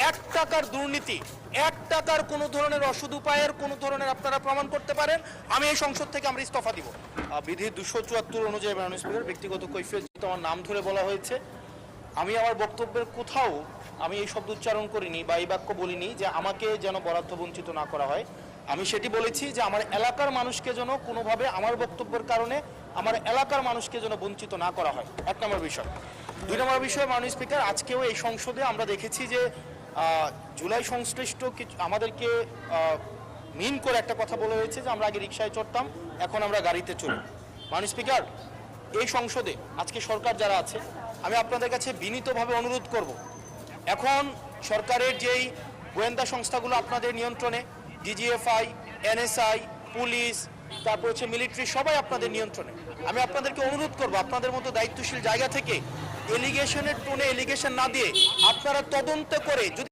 এক টাকার দুর্নীতি, এক টাকার কোনো ধরনের অসৎ উপায়ের কোনো ধরনের আপনারা প্রমাণ করতে পারেন, আমি এই সংসদ থেকে আমরা ইস্তফা দিব। বিধি 274 অনুযায়ী মাননীয় স্পিকার, ব্যক্তিগত কৈফিয়ত যেহেতু আমার নাম ধরে বলা হয়েছে, আমি আমার বক্তব্যের কোথাও আমি এই শব্দ উচ্চারণ করিনি বা এই বাক্য বলিনি যে আমাকে যেন বরাদ্দ বঞ্চিত না করা হয়। আমি সেটি বলেছি যে আমার এলাকার মানুষকে যেন কোনোভাবে আমার বক্তব্যের কারণে আমার এলাকার মানুষকে যেন বঞ্চিত না করা হয়, 1 নম্বর বিষয়। 2 নম্বর বিষয়, মাননীয় স্পিকার, আজকেও এই সংসদে আমরা দেখেছি যে জুলাই সংশ্লিষ্ট কিছু আমাদেরকে মিন করে একটা কথা বলা হয়েছে যে আমরা আগে রিকশায় চড়তাম, এখন আমরা গাড়িতে চলি। মাননীয় স্পিকার, এই সংসদে আজকে সরকার যারা আছে, আমি আপনাদের কাছে বিনীতভাবে অনুরোধ করব, এখন সরকারের যেই গোয়েন্দা সংস্থাগুলো আপনাদের নিয়ন্ত্রণে, ডিজিএফআই, এনএসআই, পুলিশ, তারপর হচ্ছে মিলিটারি, সবাই আপনাদের নিয়ন্ত্রণে। আমি আপনাদেরকে অনুরোধ করব, আপনাদের মতো দায়িত্বশীল জায়গা থেকে এলিগেশনের টোনে এলিগেশন না দিয়ে আপনারা তদন্ত করে যদি